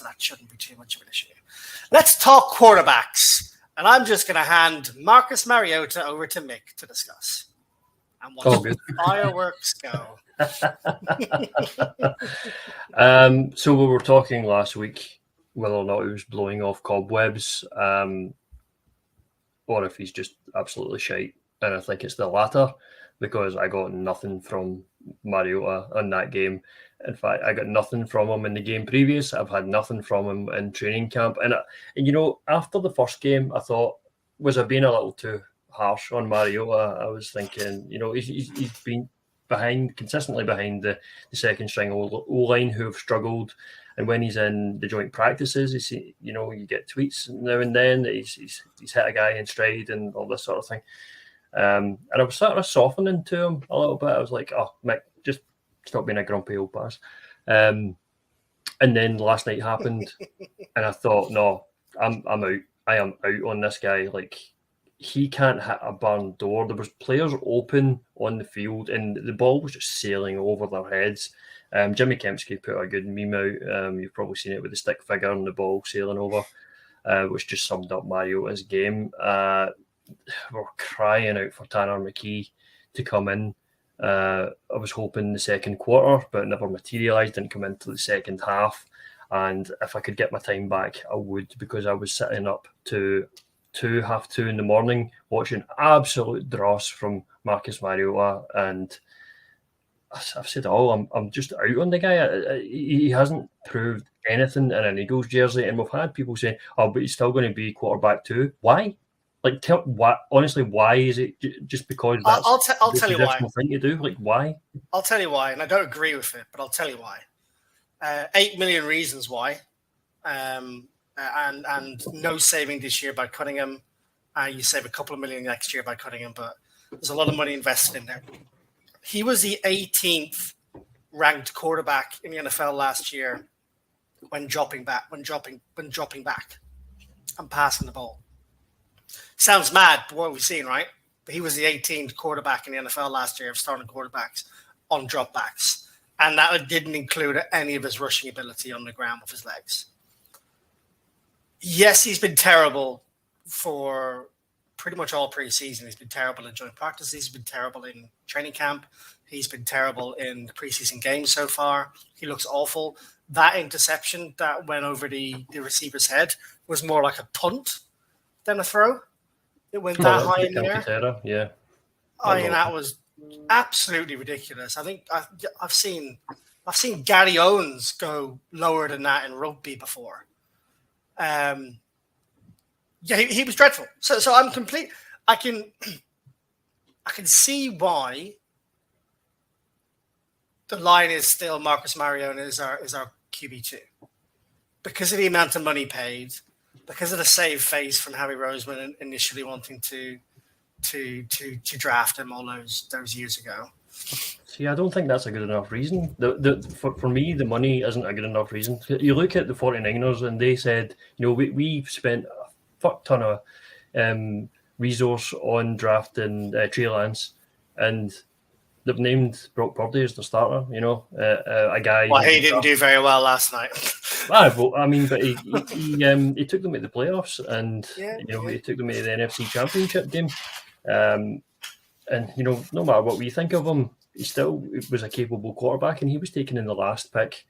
so that shouldn't be too much of an issue. Let's talk quarterbacks, and I'm just going to hand Marcus Mariota over to Mick to discuss. And watch the fireworks go. So we were talking last week whether or not he was blowing off cobwebs, or if he's just absolutely shite. And I think it's the latter, because I got nothing from Mariota in that game. In fact, I got nothing from him in the game previous. I've had nothing from him in training camp. And after the first game, I thought, was I being a little too harsh on Mariota? I was thinking, he's been consistently behind the second string O-line who have struggled. And when he's in the joint practices, you get tweets now and then that he's hit a guy in stride and all this sort of thing. And I was sort of softening to him a little bit. I was like, oh, Mick, just stop being a grumpy old pass. And then last night happened, and I thought, no, I'm out. I am out on this guy. Like, he can't hit a barn door. There was players open on the field, and the ball was just sailing over their heads. Jimmy Kempsky put a good meme out. You've probably seen it with the stick figure and the ball sailing over, which just summed up Mariota's game. We're crying out for Tanner McKee to come in. I was hoping the second quarter, but it never materialised, didn't come into the second half. And if I could get my time back, I would, because I was sitting up to 2:30 in the morning watching absolute dross from Marcus Mariota, and I've said it all. I'm just out on the guy. He hasn't proved anything in an Eagles jersey, and we've had people saying, "Oh, but he's still going to be quarterback too." Why? Like, honestly, why is it just because that's I'll tell you why. Thing to do? Like, why? I'll tell you why, and I don't agree with it, but I'll tell you why. 8 million reasons why, and no saving this year by cutting him. You save a couple of million next year by cutting him, but there's a lot of money invested in there. He was the 18th ranked quarterback in the NFL last year when dropping back and passing the ball. Sounds mad, but what we've seen, right? But he was the 18th quarterback in the NFL last year of starting quarterbacks on dropbacks. And that didn't include any of his rushing ability on the ground with his legs. Yes, he's been terrible for pretty much all preseason. He's been terrible in joint practice. He's been terrible in training camp. He's been terrible in the preseason games so far. He looks awful. That interception that went over the receiver's head was more like a punt than a throw. It went that high in the air. Yeah. I mean, that was absolutely ridiculous. I think I've seen Gary Owens go lower than that in rugby before. Yeah, he was dreadful. So I'm complete. I can see why the line is still Marcus Mariota is our QB2 because of the amount of money paid, because of the save face from Harry Roseman initially wanting to draft him all those years ago. See, I don't think that's a good enough reason. For me, the money isn't a good enough reason. You look at the 49ers and they said, we've spent a fuck ton of resource on drafting Trey Lance, and they've named Brock Purdy as the starter, a guy... Well, he didn't do very well last night. But he took them to the playoffs, and he took them to the NFC Championship game. And no matter what we think of him, he still was a capable quarterback, and he was taken in the last pick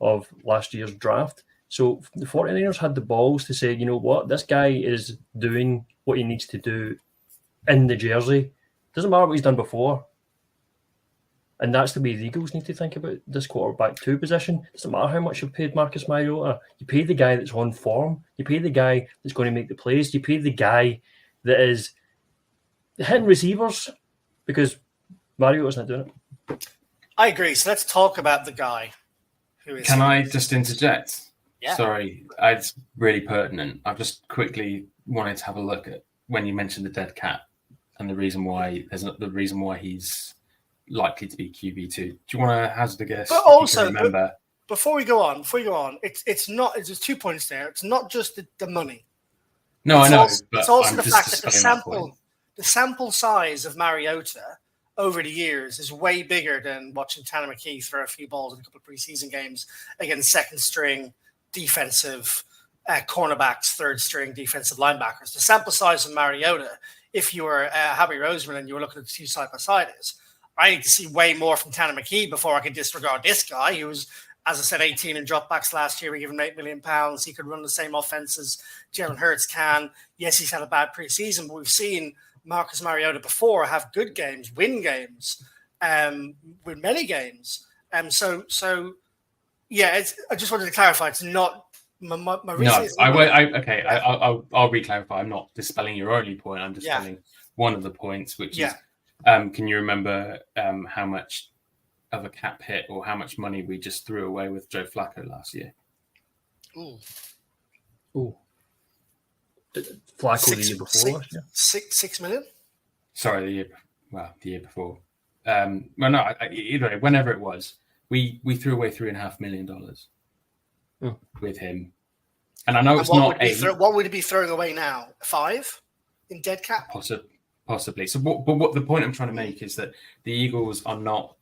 of last year's draft. So the 49ers had the balls to say, you know what, this guy is doing what he needs to do in the jersey. Doesn't matter what he's done before. And that's the way the Eagles need to think about this quarterback 2 position. Doesn't matter how much you've paid Marcus Mariota. You pay the guy that's on form. You pay the guy that's going to make the plays. You pay the guy that is hitting receivers, because Mariota's not doing it. I agree. So let's talk about the guy who is... Can I just interject? Yeah. Sorry, it's really pertinent. I just quickly wanted to have a look at when you mentioned the dead cat and the reason why he's likely to be QB2. Do you want to hazard a guess? But also, remember, before we go on, it's not. There's 2 points there. It's not just the money. No, I know. It's also the fact that the sample size of Mariota over the years is way bigger than watching Tanner McKee throw a few balls in a couple of preseason games against second string defensive cornerbacks, third string defensive linebackers. The sample size of Mariota, if you were Howie Roseman and you were looking at the two side by side, is I need to see way more from Tanner McKee before I can disregard this guy who was, as I said, 18 in dropbacks last year. We give him £8 million. He could run the same offense as Jalen Hurts can. Yes, he's had a bad preseason, but we've seen Marcus Mariota before have good games, win games, win many games. So yeah, I just wanted to clarify. It's not my reason. No, I'll re-clarify. I'm not dispelling your only point. I'm dispelling one of the points, which is, can you remember how much of a cap hit or how much money we just threw away with Joe Flacco last year? Ooh. Flacco the year before? $6 million? Sorry, the year before. Either way, whenever it was, we threw away $3.5 million with him. And I know it's not what would it be throwing away now? 5 in dead cap? Possibly. So, what the point I'm trying to make is that the Eagles are not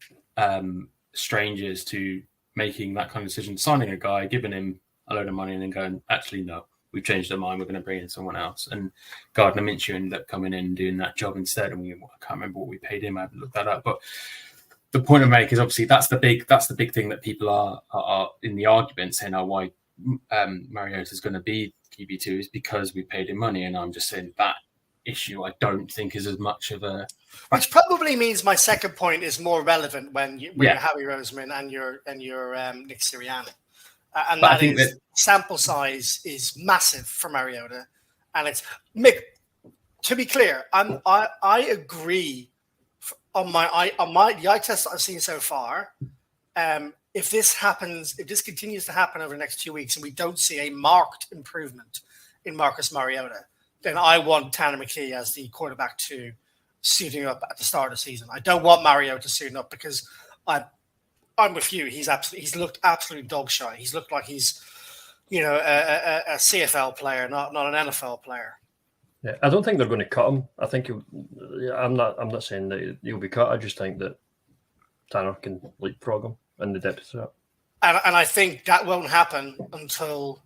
strangers to making that kind of decision, signing a guy, giving him a load of money, and then going, actually, no, we've changed our mind. We're going to bring in someone else. And Gardner Minshew ended up coming in and doing that job instead. And I can't remember what we paid him. I haven't looked that up. But the point I make is obviously that's the big thing that people are in the argument saying, why Mariota is going to be QB2 is because we paid him money. And I'm just saying that issue I don't think is as much of a, which probably means my second point is more relevant when you're Howie Roseman and you're Nick Sirianni, and that is that sample size is massive for Mariota, and it's Mick. To be clear, I agree on the eye test that I've seen so far. If this continues to happen over the next 2 weeks, and we don't see a marked improvement in Marcus Mariota, then I want Tanner McKee as the quarterback 2 suiting up at the start of the season. I don't want Mariota suiting up because I'm with you. He's looked absolutely dog shy. He's looked like he's, a CFL player, not an NFL player. Yeah, I don't think they're going to cut him. I think I'm not saying that he'll be cut. I just think that Tanner can leapfrog him in the depth of that. And I think that won't happen until.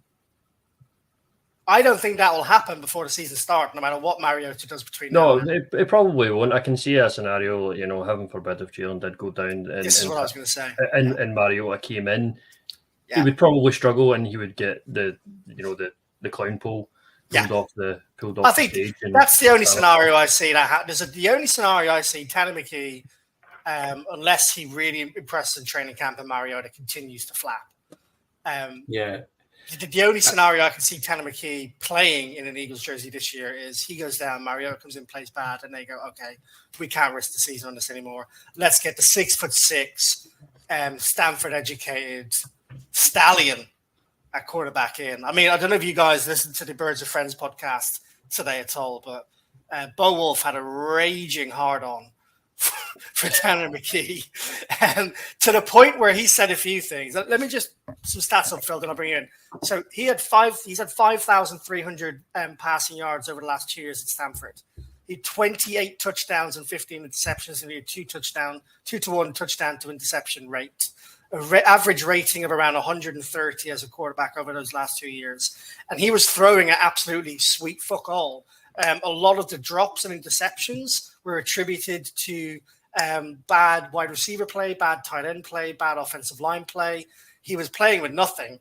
I don't think that will happen before the season starts, no matter what Mariota does between now and then. It probably won't. I can see a scenario, heaven forbid, if Jalen did go down. This is what I was going to say. And Mariota came in, he would probably struggle, and he would get the clown pole pulled off the stage. That's the only scenario I see that happens. The only scenario I see Tanner McKee, unless he really impresses in training camp and Mariota continues to flap. The only scenario I can see Tanner McKee playing in an Eagles jersey this year is he goes down, Mariota comes in, plays bad, and they go, okay, we can't risk the season on this anymore. Let's get the 6'6", Stanford-educated stallion at quarterback in. I mean, I don't know if you guys listened to the Birds of Friends podcast today at all, but Bo Wolf had a raging hard-on for Tanner McKee, to the point where he said a few things. Let me just some stats up, Phil, then I'll bring you in. So he's had 5,300 passing yards over the last 2 years at Stanford. He had 28 touchdowns and 15 interceptions, and he had 2-to-1 touchdown to interception rate. Average rating of around 130 as a quarterback over those last 2 years. And he was throwing at absolutely sweet fuck all. A lot of the drops and interceptions were attributed to bad wide receiver play, bad tight end play, bad offensive line play. He was playing with nothing,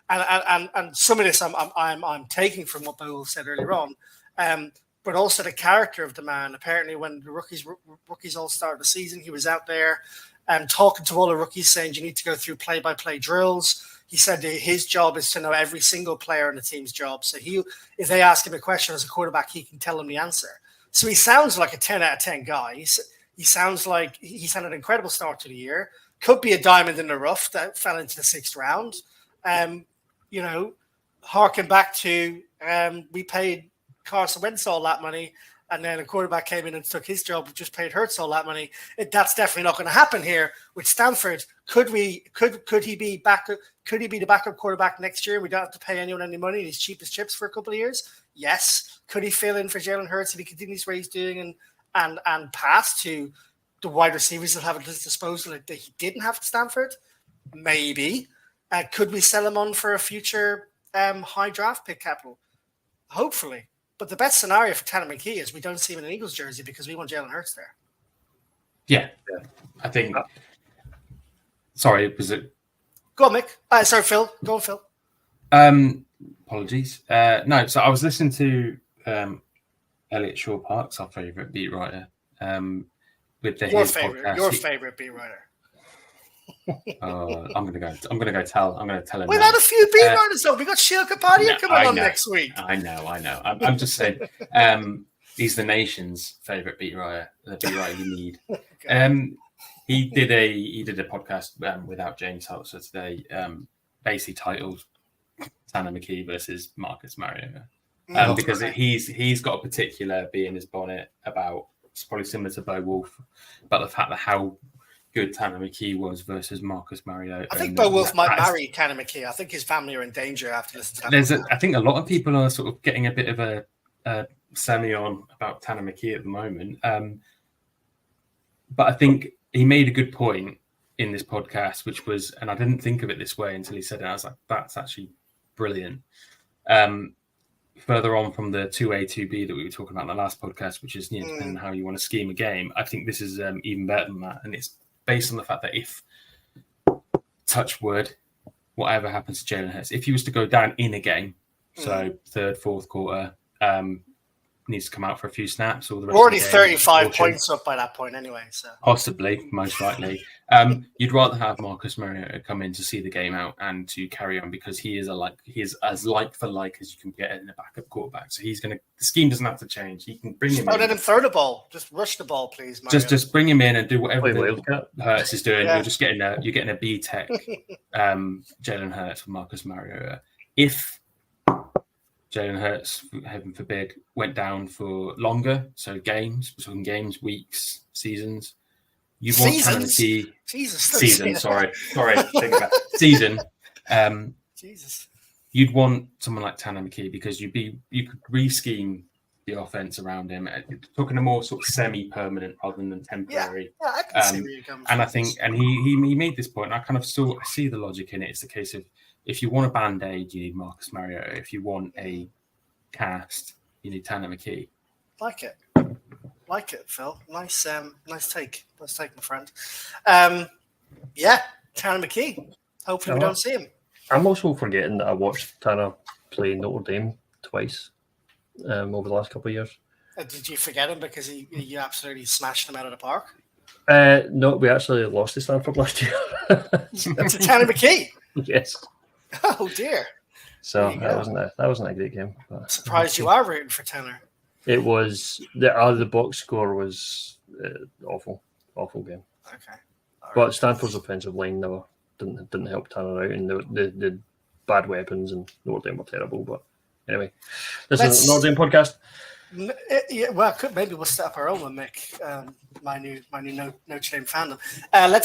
and some of this I'm taking from what Bo said earlier on, but also the character of the man. Apparently, when the rookies all started the season, he was out there talking to all the rookies, saying you need to go through play-by-play drills. He said that his job is to know every single player on the team's job. So if they ask him a question as a quarterback, he can tell them the answer. So he sounds like a 10 out of 10 guy. He sounds like he's had an incredible start to the year. Could be a diamond in the rough that fell into the 6th round. Harken back to we paid Carson Wentz all that money, and then a quarterback came in and took his job, just paid Hurts all that money. That's definitely not going to happen here with Stanford. Could he be back? Could he be the backup quarterback next year? We don't have to pay anyone any money. He's cheap as chips for a couple of years. Yes. Could he fill in for Jalen Hurts if he continues what he's doing and pass to the wide receivers that have at his disposal that he didn't have at Stanford? Maybe. Could we sell him on for a future high draft pick capital? Hopefully. But the best scenario for Tanner McKee is we don't see him in an Eagles jersey because we want Jalen Hurts there. Yeah. I think. Sorry, was it? Go on, Mick. Sorry, Phil. Go on, Phil. Apologies. No, so I was listening to Elliot Shaw Parks, our favourite beat writer, with the Your his favorite, podcast. your favorite beat writer. I'm gonna tell him. We've now. had a few beat writers though. We got Sheil Kapadia coming on next week. I know. I'm just saying. He's the nation's favourite beat writer. The beat writer you need. Okay. He did a podcast without James Heltzer today, basically titled Tanner McKee versus Marcus Mariota, because he's got a particular bee in his bonnet about. It's probably similar to Bo Wolf, about the fact that how good Tanner McKee was versus Marcus Mariota. I think Bo Wolf might marry Tanner McKee. I think his family are in danger after listening to that. I think a lot of people are sort of getting a bit of a semi on about Tanner McKee at the moment. But I think he made a good point in this podcast, which was, and I didn't think of it this way until he said it. I was like, that's actually brilliant. Further on from the 2A, 2B that we were talking about in the last podcast, which is depending on how you want to scheme a game, I think this is even better than that. And it's based on the fact that if, touch wood, whatever happens to Jalen Hurts, if he was to go down in a game, so third, fourth quarter, needs to come out for a few snaps. Or the rest already of the game, 35 points up by that point anyway. So possibly, most likely. You'd rather have Marcus Mariota come in to see the game out and to carry on because he is as like for like as you can get in a backup quarterback. So the scheme doesn't have to change. You can bring him in. Let him throw the ball. Just rush the ball, please. Mario. Just bring him in and do whatever Hurts is doing. Yeah. You're getting a B Tech Jalen Hurts for Marcus Mariota. If Jalen Hurts, heaven forbid, went down for longer, so games, we're talking games, weeks, seasons. You want Tanner McKee season. Sorry, think about season. Jesus. You'd want someone like Tanner McKee because you could re-scheme the offense around him, talking a more sort of semi-permanent rather than temporary. Yeah, I can see where you're coming from. And I think, and he made this point. And I kind of I see the logic in it. It's the case of if you want a band-aid, you need Marcus Mariota. If you want a cast, you need Tanner McKee. Like it, Phil. Nice take. Nice take, my friend. Tanner McKee. Hopefully we don't see him. I'm also forgetting that I watched Tanner play Notre Dame twice over the last couple of years. Did you forget him because you absolutely smashed him out of the park? No, we actually lost to Stanford last year. To Tanner McKee? Yes. Oh dear. So that wasn't a great game. I'm surprised you are rooting for Tanner. It was the box score was awful game. Okay. But Stanford's offensive line never didn't help Tanner out, and the bad weapons and Notre Dame were terrible. But anyway, this is a Notre Dame podcast. Yeah, well, maybe we'll set up our own one, Mick. My new Notre Dame fandom. Let's